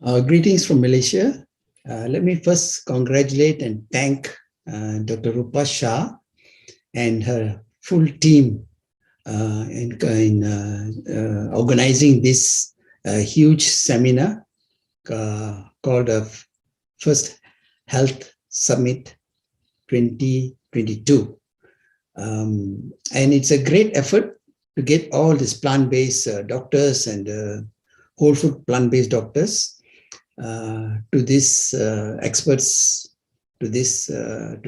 Greetings from Malaysia. Let me first congratulate and thank Dr. Rupa Shah and her full team in organizing this huge seminar called First Health Summit 2022. And it's a great effort to get all these plant-based doctors and whole food plant-based doctors to this experts to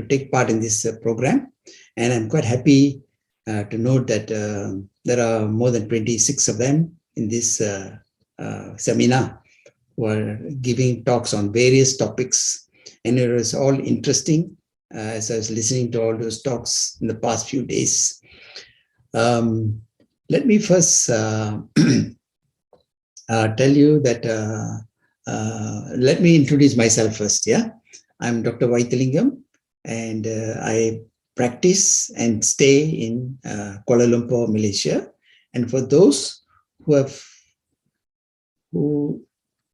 take part in this program. And I'm quite happy to note that there are more than 26 of them in this seminar who are giving talks on various topics, and it was all interesting as I was listening to all those talks in the past few days. Let me first tell you that let me introduce myself first. Yeah, I'm Dr. Vythi, and I practice and stay in Kuala Lumpur, Malaysia. And for those who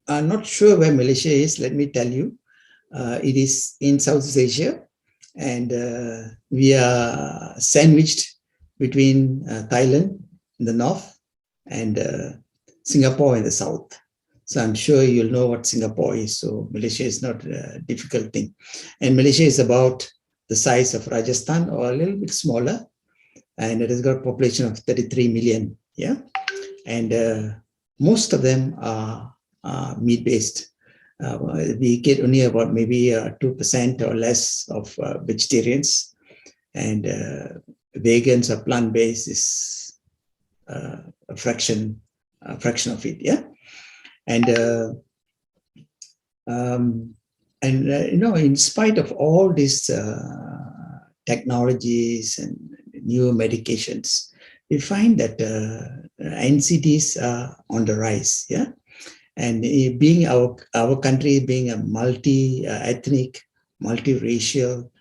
are not sure where Malaysia is, let me tell you, it is in Southeast Asia, and we are sandwiched between Thailand in the north and Singapore in the south. So I'm sure you'll know what Singapore is. So Malaysia is not a difficult thing. And Malaysia is about the size of Rajasthan or a little bit smaller. And it has got a population of 33 million. Yeah. And most of them are meat-based. We get only about maybe 2% or less of vegetarians. And vegans or plant-based is a fraction of it. Yeah. And in spite of all these technologies and new medications, we find that NCDs are on the rise. Yeah, and being our country being a multi-ethnic, multi-racial,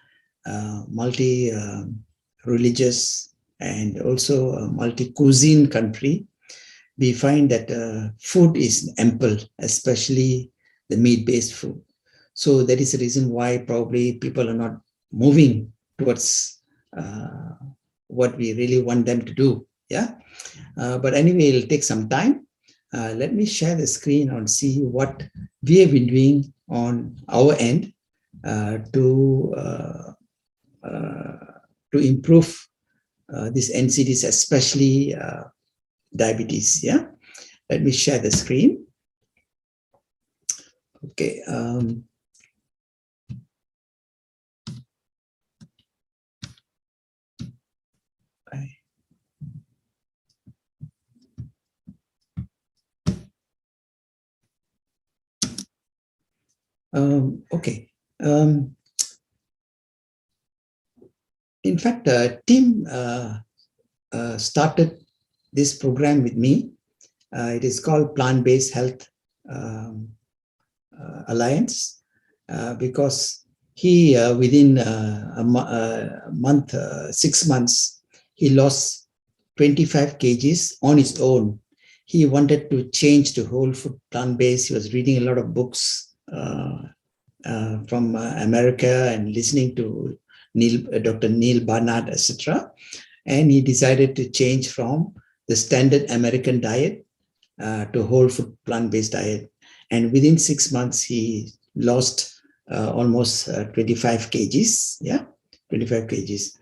multi-religious, and also a multi-cuisine country, we find that food is ample, especially the meat-based food. So that is the reason why probably people are not moving towards what we really want them to do. Yeah. But anyway, it'll take some time. Let me share the screen and see what we have been doing on our end to improve these NCDs, especially diabetes. Yeah, let me share the screen. Okay. Okay. In fact, Tim started this program with me. It is called Plant-Based Health Alliance because he, within a month, 6 months, he lost 25 kgs on his own. He wanted to change to whole food plant-based. He was reading a lot of books from America and listening to Dr. Neil Barnard, etc. And he decided to change from the standard American diet to whole food plant-based diet. And within 6 months, he lost almost 25 kgs. Yeah, 25 kgs.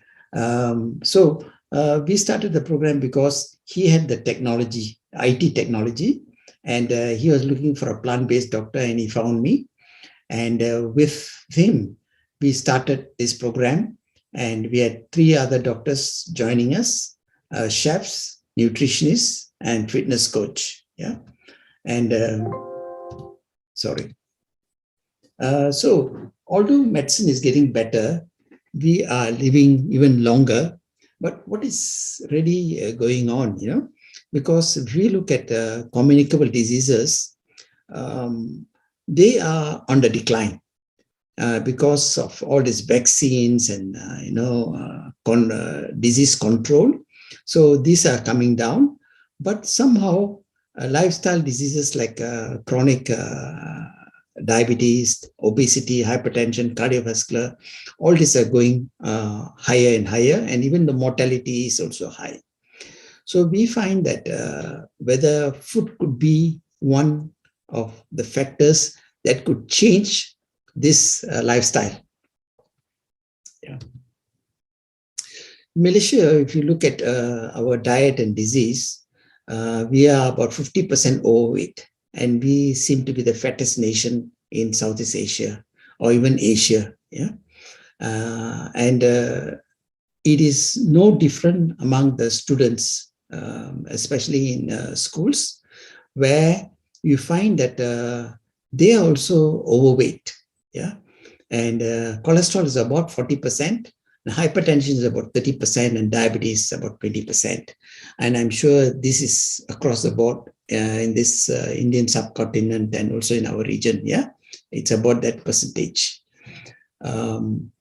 So we started the program because he had the technology, IT technology, and he was looking for a plant-based doctor, and he found me. And with him, we started this program, and we had 3 other doctors joining us, chefs, nutritionists, and fitness coach. Yeah, and sorry. So although medicine is getting better, we are living even longer. But what is really going on, because if we look at communicable diseases, they are on the decline because of all these vaccines and, disease control. So these are coming down, but somehow lifestyle diseases like chronic diabetes, obesity, hypertension, cardiovascular, all these are going higher and higher, and even the mortality is also high. So we find that whether food could be one of the factors that could change this lifestyle. Yeah. Malaysia, if you look at our diet and disease, we are about 50% overweight, and we seem to be the fattest nation in Southeast Asia or even Asia. Yeah, and it is no different among the students, especially in schools, where you find that they are also overweight. Yeah, and cholesterol is about 40%. Hypertension is about 30%, and diabetes about 20%. And I'm sure this is across the board in this Indian subcontinent and also in our region. Yeah, it's about that percentage. And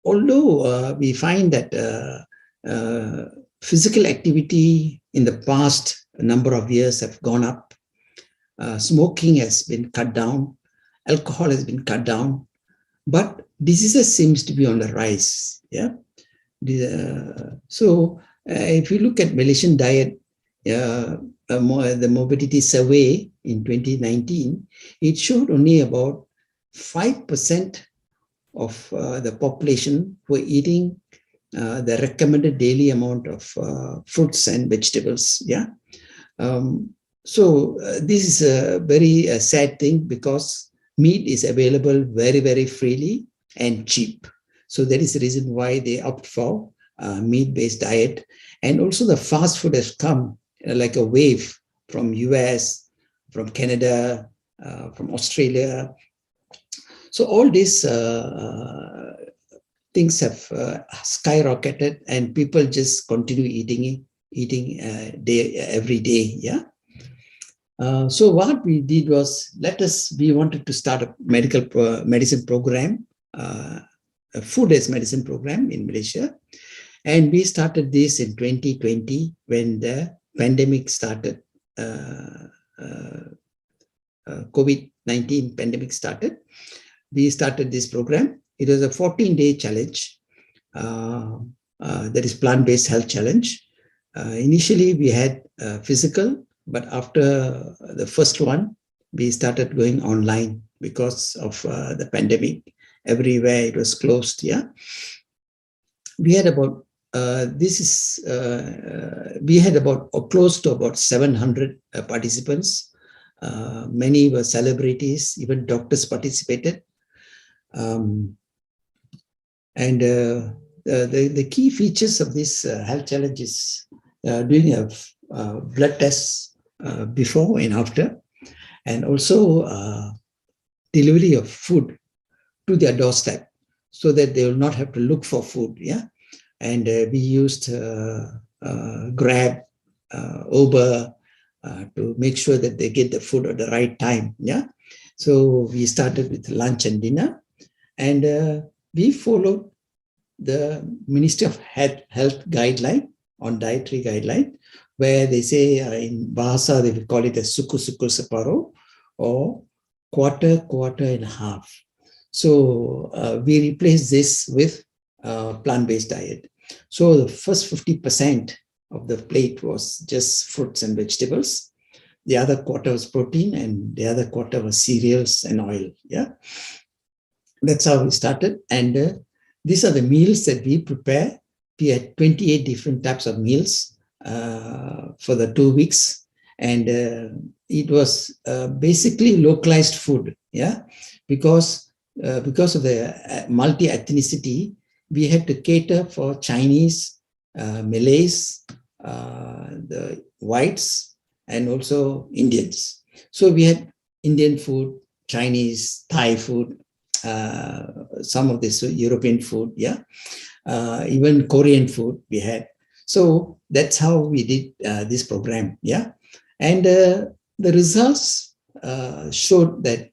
although we find that physical activity in the past number of years have gone up, smoking has been cut down, alcohol has been cut down, but diseases seems to be on the rise. Yeah. So if you look at Malaysian diet, the morbidity survey in 2019, it showed only about 5% of the population were eating the recommended daily amount of fruits and vegetables. Yeah. So this is a very sad thing, because meat is available very, very freely and cheap. So that is the reason why they opt for meat-based diet. And also the fast food has come like a wave from US, from Canada, from Australia. So all these things have skyrocketed, and people just continue eating every day. Yeah. So what we did was, we wanted to start a medicine program, a food as medicine program in Malaysia. And we started this in 2020 when the pandemic started, COVID-19 pandemic started. We started this program. It was a 14-day challenge, that is plant-based health challenge. Initially, we had physical, but after the first one, we started going online because of the pandemic. Everywhere it was closed. Yeah, we had about we had about close to about 700 participants. Many were celebrities, even doctors participated. And the key features of this health challenge is doing a blood test before and after, and also delivery of food to their doorstep, so that they will not have to look for food. Yeah, and we used Grab, Uber, to make sure that they get the food at the right time. Yeah, so we started with lunch and dinner, and we followed the Ministry of Health guideline on dietary guideline, where they say in Bahasa, they will call it a suku-suku separo, or quarter and a half. So we replaced this with plant-based diet. So the first 50% of the plate was just fruits and vegetables. The other quarter was protein, and the other quarter was cereals and oil. Yeah, that's how we started. And these are the meals that we prepare. We had 28 different types of meals for the 2 weeks. And it was basically localized food. Yeah, because of the multi-ethnicity, we had to cater for Chinese, Malays, the whites, and also Indians. So we had Indian food, Chinese, Thai food, some of this European food, yeah, even Korean food we had. So that's how we did this program, yeah. And the results showed that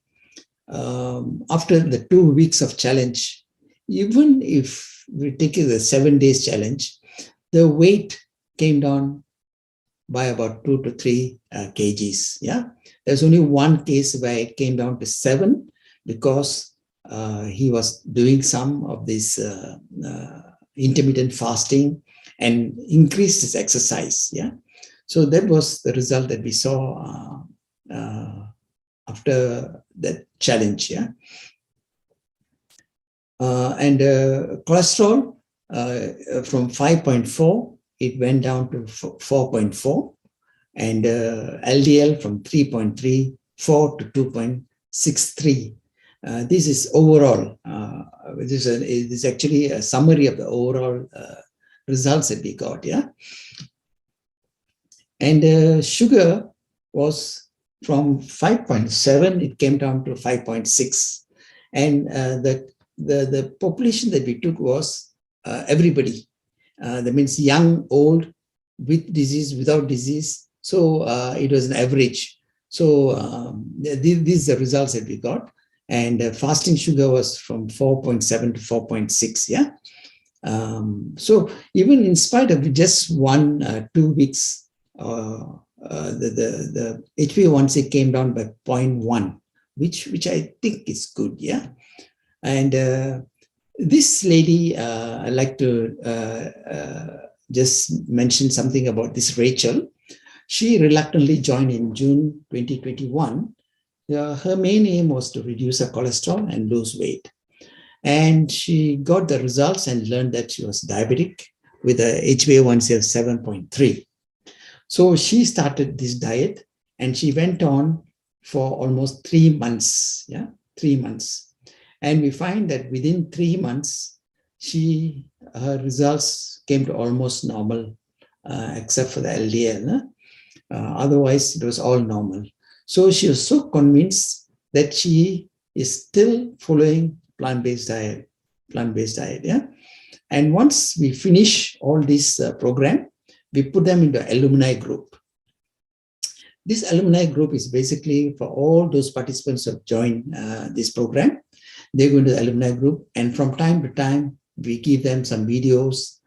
after the 2 weeks of challenge, even if we take the 7 days challenge, the weight came down by about 2 to 3 kgs. Yeah, there's only one case where it came down to 7 because he was doing some of this intermittent fasting and increased his exercise. Yeah, so that was the result that we saw after that challenge. Yeah, and cholesterol from 5.4, it went down to 4.4, and LDL from 3.34 to 2.63. This is overall. This is actually a summary of the overall results that we got. Yeah, and sugar was from 5.7, it came down to 5.6, and the population that we took was everybody. That means young, old, with disease, without disease. So it was an average. So these are the results that we got. And fasting sugar was from 4.7 to 4.6. Yeah. So even in spite of just 2 weeks, the HbA1c came down by 0.1, which I think is good. Yeah. And this lady, I'd like to just mention something about this Rachel. She reluctantly joined in June 2021. Her main aim was to reduce her cholesterol and lose weight. And she got the results and learned that she was diabetic with a HbA1c of 7.3. So she started this diet and she went on for almost 3 months. Yeah, 3 months. And we find that within 3 months, her results came to almost normal, except for the LDL. Otherwise, it was all normal. So she was so convinced that she is still following plant-based diet. Yeah. And once we finish all this program, we put them into alumni group. This alumni group is basically for all those participants who have joined this program. They go into the alumni group, and from time to time, we give them some videos,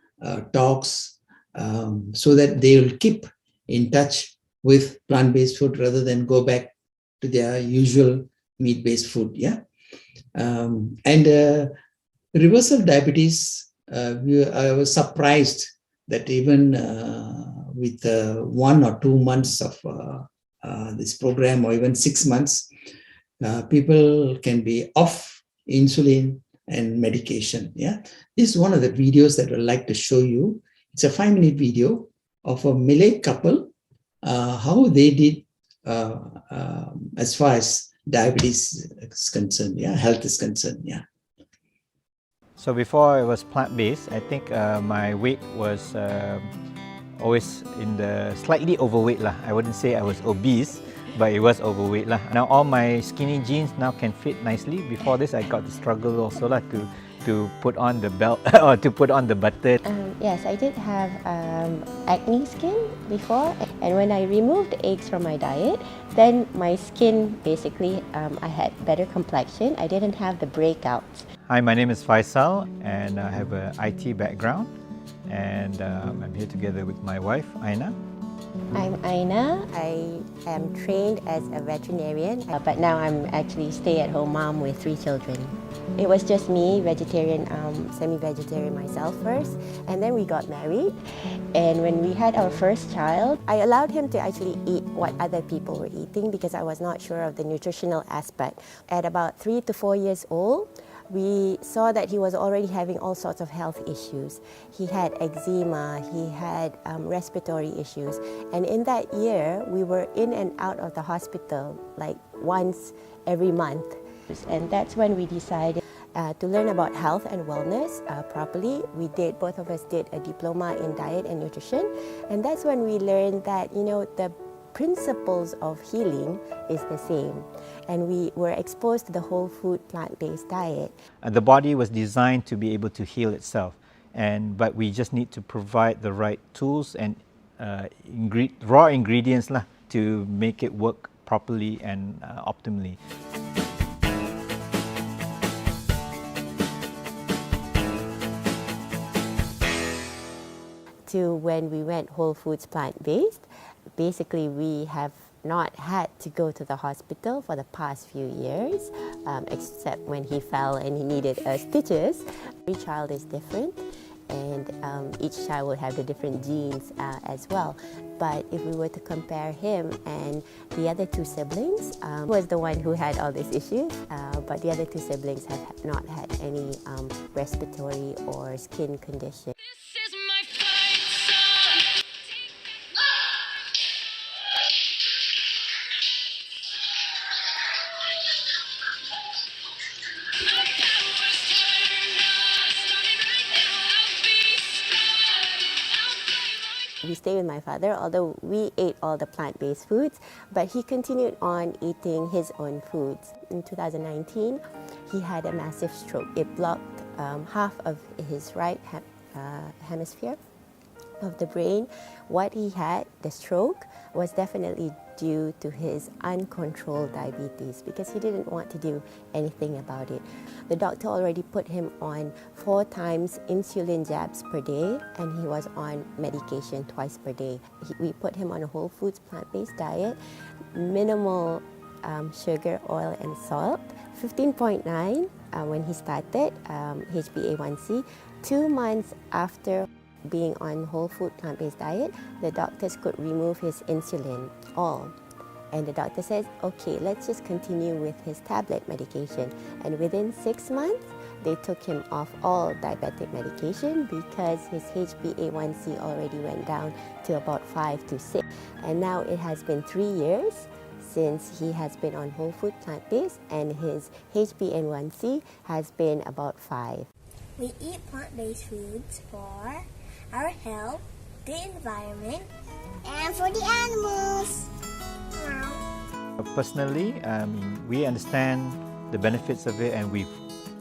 talks, so that they will keep in touch with plant-based food rather than go back to their usual meat-based food. Yeah, and reversal diabetes. I was surprised that even with 1 or 2 months of this program, or even 6 months, people can be off insulin and medication. Yeah, this is one of the videos that I'd like to show you. It's a 5-minute video of a Malay couple, how they did as far as diabetes is concerned. Yeah, health is concerned. Yeah. So before I was plant-based, I think my weight was always in the slightly overweight lah. I wouldn't say I was obese, but it was overweight lah. Now all my skinny jeans now can fit nicely. Before this, I got the struggle also lah to put on the belt or to put on the button. Yes, I did have acne skin before, and when I removed eggs from my diet, then my skin basically, I had better complexion. I didn't have the breakouts. Hi, my name is Faisal and I have an IT background, and I'm here together with my wife, Aina. I'm Aina. I am trained as a veterinarian, but now I'm actually stay-at-home mom with 3 children. It was just me, vegetarian, semi-vegetarian myself first, and then we got married. And when we had our first child, I allowed him to actually eat what other people were eating because I was not sure of the nutritional aspect. At about 3 to 4 years old, we saw that he was already having all sorts of health issues. He had eczema, he had respiratory issues. And in that year, we were in and out of the hospital like once every month. And that's when we decided to learn about health and wellness properly. Both of us did a diploma in diet and nutrition. And that's when we learned that, the principles of healing is the same. And we were exposed to the whole food plant-based diet. The body was designed to be able to heal itself, but we just need to provide the right tools and raw ingredients lah, to make it work properly and optimally. To when we went whole foods plant-based, Basically, we have not had to go to the hospital for the past few years, except when he fell and he needed stitches. Every child is different, and each child would have the different genes as well. But if we were to compare him and the other two siblings, was the one who had all these issues, but the other two siblings have not had any respiratory or skin condition. We stayed with my father, although we ate all the plant-based foods, but he continued on eating his own foods. In 2019, he had a massive stroke. It blocked half of his right hemisphere of the brain. What he had, the stroke, was definitely due to his uncontrolled diabetes because he didn't want to do anything about it. The doctor already put him on 4 times insulin jabs per day, and he was on medication twice per day. We put him on a whole foods plant-based diet, minimal sugar, oil and salt, 15.9 when he started, HbA1c. 2 months after being on whole food plant-based diet, the doctors could remove his insulin, all. And the doctor says, okay, let's just continue with his tablet medication. And within 6 months, they took him off all diabetic medication because his HbA1c already went down to about 5 to 6. And now it has been 3 years since he has been on whole food plant-based, and his HbA1c has been about 5. We eat plant-based foods for our health, the environment, and for the animals. Personally, we understand the benefits of it, and we've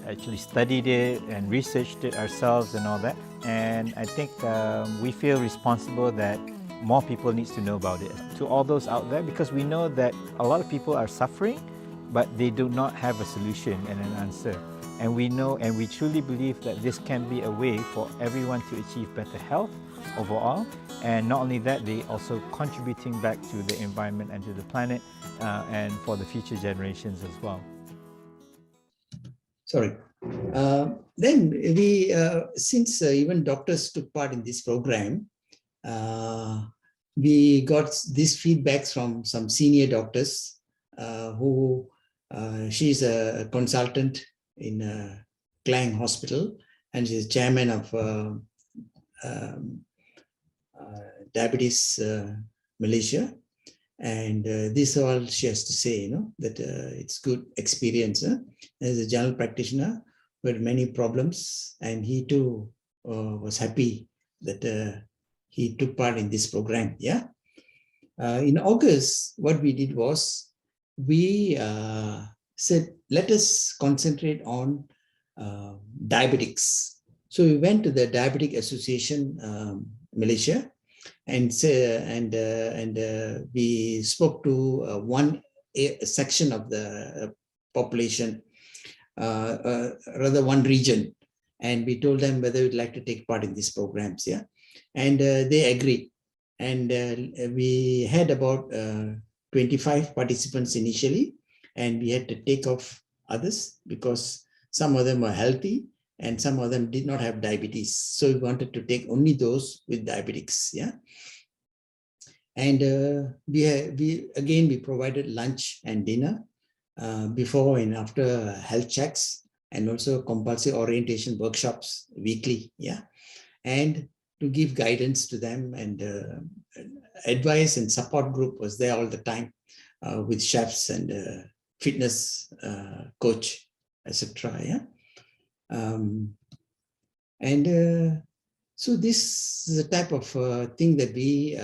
actually studied it and researched it ourselves and all that. And I think we feel responsible that more people need to know about it. To all those out there, because we know that a lot of people are suffering, but they do not have a solution and an answer. And we know and we truly believe that this can be a way for everyone to achieve better health overall. And not only that, they also contributing back to the environment and to the planet and for the future generations as well. Sorry. Then we, since even doctors took part in this program, we got these feedbacks from some senior doctors who, she's a consultant in Klang Hospital, and she's chairman of Diabetes Malaysia. And this all she has to say, that it's good experience. As a general practitioner with many problems, and he too was happy that he took part in this program. Yeah. In August, what we did was we said, let us concentrate on diabetics. So we went to the Diabetic Association Malaysia, and we spoke to one section of the population, rather one region, and we told them whether we'd like to take part in these programs. Yeah, and they agreed, and we had about 25 participants initially. And we had to take off others because some of them were healthy and some of them did not have diabetes. So we wanted to take only those with diabetics. Yeah. And we provided lunch and dinner before and after health checks, and also compulsory orientation workshops weekly. Yeah. And to give guidance to them, and advice and support group was there all the time with chefs and fitness coach, etc. Yeah, so this is a type of thing that we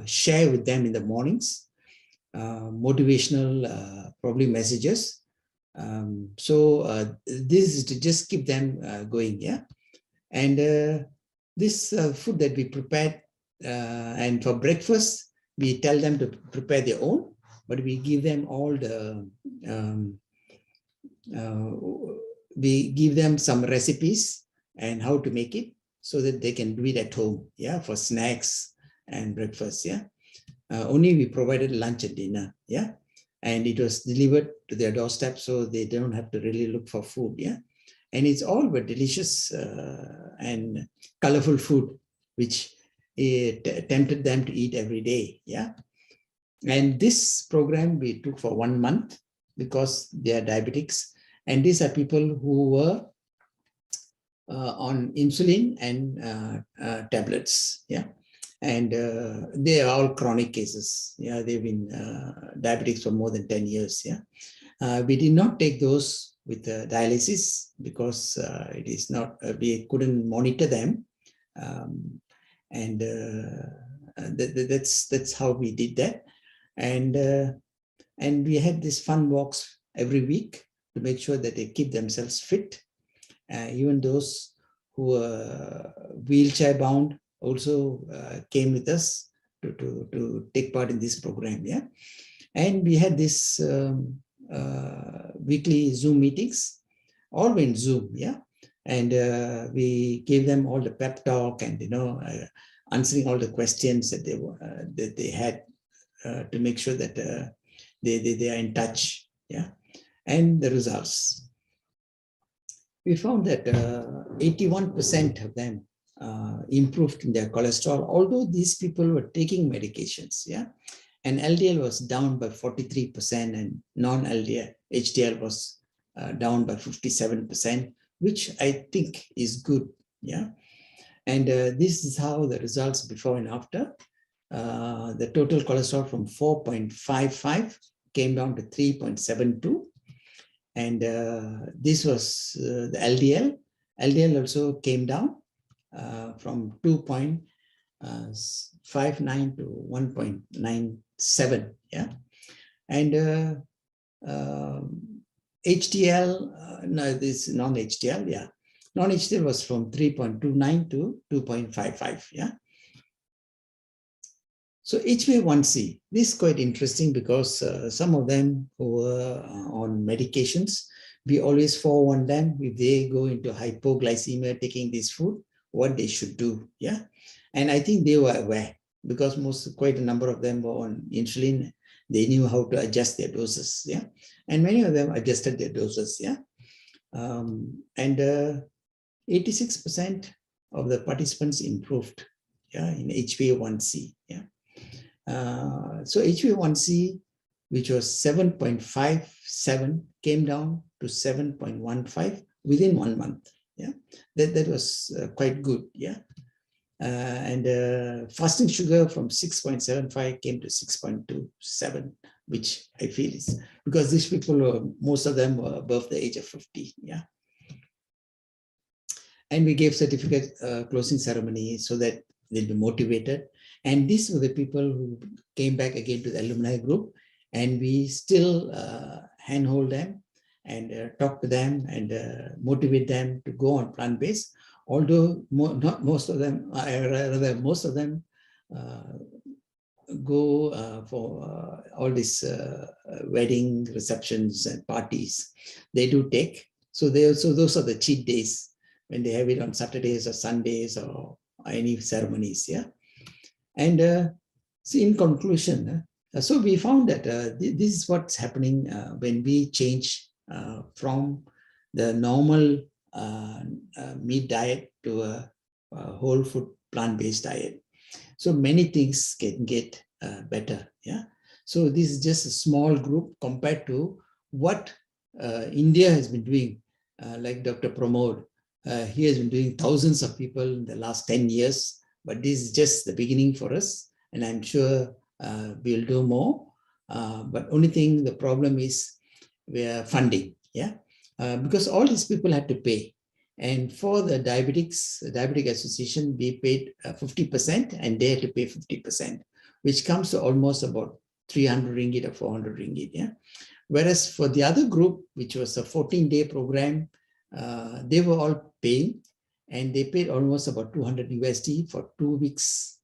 share with them in the mornings, motivational probably messages. So this is to just keep them going. Yeah, and this food that we prepared, and for breakfast we tell them to prepare their own. But we give them all the, we give them some recipes and how to make it so that they can do it at home, yeah, for snacks and breakfast, yeah. Only we provided lunch and dinner, yeah, and it was delivered to their doorstep, so they don't have to really look for food, yeah. And it's all were delicious and colorful food, which it tempted them to eat every day, yeah. And this program we took for 1 month because they are diabetics, and these are people who were on insulin and tablets, yeah. And they are all chronic cases, yeah. They've been diabetics for more than 10 years, yeah. We did not take those with dialysis because it is not, we couldn't monitor them. And that's how we did that. And we had these fun walks every week to make sure that they keep themselves fit. Even those who were wheelchair bound also came with us to take part in this program, yeah. And we had this weekly Zoom meetings, all in Zoom, yeah. And we gave them all the pep talk and, answering all the questions that they had to make sure that they are in touch, yeah. And the results. We found that 81% of them improved in their cholesterol, although these people were taking medications, yeah. And LDL was down by 43%, and non-LDL, HDL was down by 57%, which I think is good, yeah. And this is how the results before and after. The total cholesterol from 4.55 came down to 3.72. And this was the LDL. LDL also came down from 2.59 to 1.97, yeah. And HDL, no, this non-HDL, yeah. Non-HDL was from 3.29 to 2.55, yeah. So HbA1c, this is quite interesting because some of them who were on medications, we always forewarn them if they go into hypoglycemia taking this food, what they should do, yeah. And I think they were aware because quite a number of them were on insulin. They knew how to adjust their doses, yeah. And many of them adjusted their doses, yeah. And 86% of the participants improved, yeah, in HbA1c, yeah. So HbA1c, which was 7.57, came down to 7.15 within 1 month, yeah. That was quite good, yeah. And fasting sugar from 6.75 came to 6.27, which I feel is because these people, most of them were above the age of 50, yeah. And we gave certificate closing ceremony so that they'll be motivated. And these were the people who came back again to the alumni group, and we still handhold them and talk to them and motivate them to go on plant-based. Although not most of them, rather most of them go for all these wedding receptions and parties. They do take. So those are the cheat days when they have it on Saturdays or Sundays or any ceremonies, yeah. And see, in conclusion, so we found that this is what's happening when we change from the normal meat diet to a whole food plant-based diet. So many things can get better, yeah. So this is just a small group compared to what India has been doing, like Dr. Pramod. He has been doing thousands of people in the last 10 years. But this is just the beginning for us, and I'm sure we'll do more. But only thing, the problem is funding, yeah, because all these people had to pay. And for the Diabetic Association, we paid 50%, and they had to pay 50%, which comes to almost about 300 ringgit or 400 ringgit, yeah. Whereas for the other group, which was a 14-day program, they were all paying. And they paid almost about 200 USD for 2 weeks,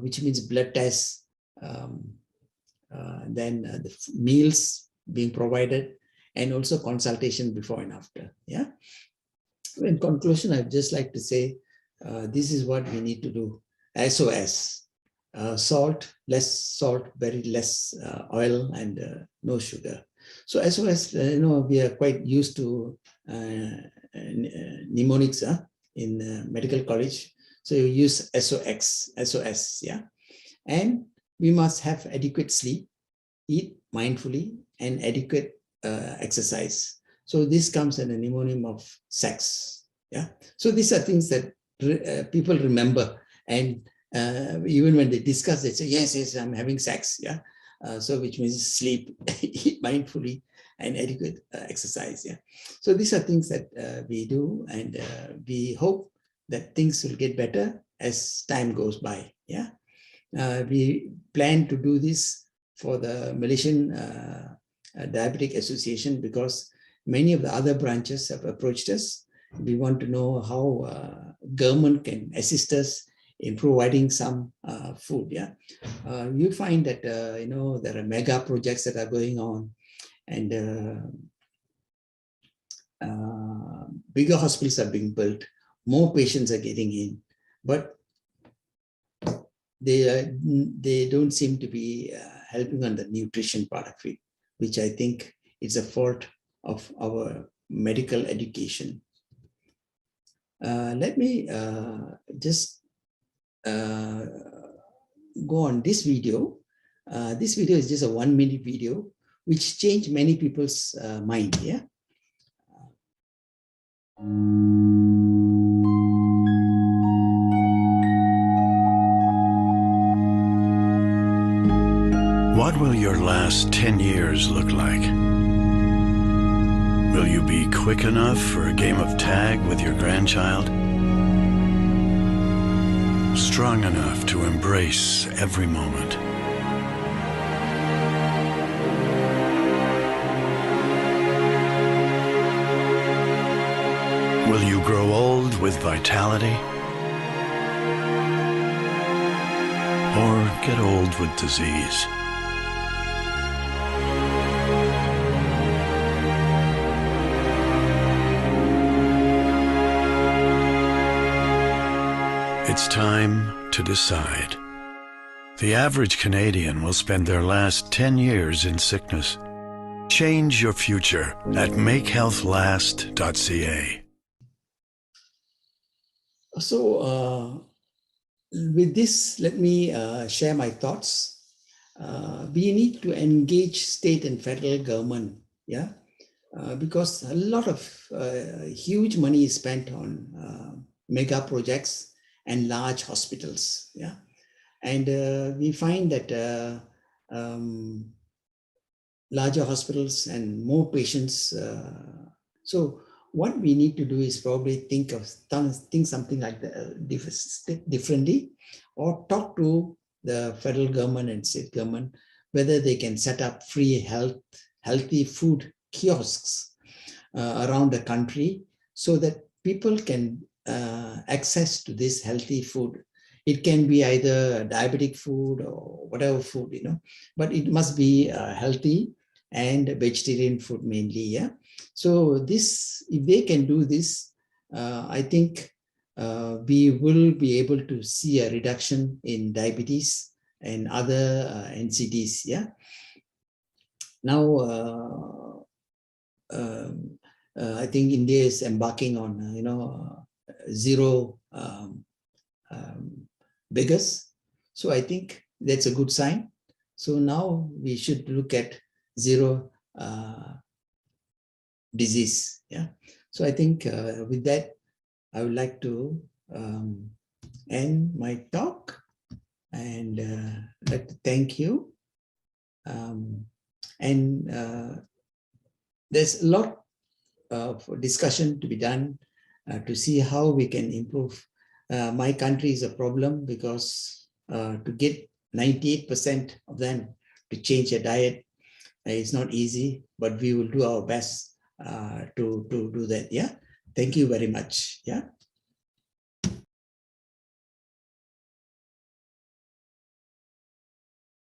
which means blood tests, then the meals being provided, and also consultation before and after, yeah. In conclusion, I'd just like to say, this is what we need to do. SOS, salt, less salt, very less oil, and no sugar. So as well as, we are quite used to mnemonics in medical college. So you use SOS, yeah. And we must have adequate sleep, eat mindfully, and adequate exercise. So this comes in a mnemonic of sex, yeah. So these are things that people remember, and even when they discuss, they say, yes, I'm having sex, yeah. So which means sleep, eat mindfully, and adequate exercise, yeah. So these are things that we do, and we hope that things will get better as time goes by, yeah. We plan to do this for the Malaysian Diabetic Association, because many of the other branches have approached us. We want to know how government can assist us in providing some food. Yeah, you find that there are mega projects that are going on, and bigger hospitals are being built. More patients are getting in, but they don't seem to be helping on the nutrition part of it, which I think is a fault of our medical education. Let me just go on this video. This video is just a 1-minute video, which changed many people's mind. Yeah. What will your last 10 years look like? Will you be quick enough for a game of tag with your grandchild? Strong enough to embrace every moment? Will you grow old with vitality? Or get old with disease? It's time to decide. The average Canadian will spend their last 10 years in sickness. Change your future at makehealthlast.ca. So with this, let me share my thoughts. We need to engage state and federal government, yeah, because a lot of huge money is spent on mega projects and large hospitals, yeah, and we find that larger hospitals and more patients. So what we need to do is probably think something like differently, or talk to the federal government and state government whether they can set up free healthy food kiosks around the country, so that people can access to this healthy food. It can be either diabetic food or whatever food, but it must be healthy and vegetarian food mainly, yeah. So this, if they can do this, I think we will be able to see a reduction in diabetes and other NCDs, yeah. Now, I think India is embarking on, zero beggars. So I think that's a good sign. So now we should look at zero disease. Yeah. So I think with that, I would like to end my talk, and I'd like to thank you. There's a lot of discussion to be done to see how we can improve. My country is a problem because to get 98% of them to change their diet is not easy, but we will do our best to do that. Yeah. Thank you very much. Yeah.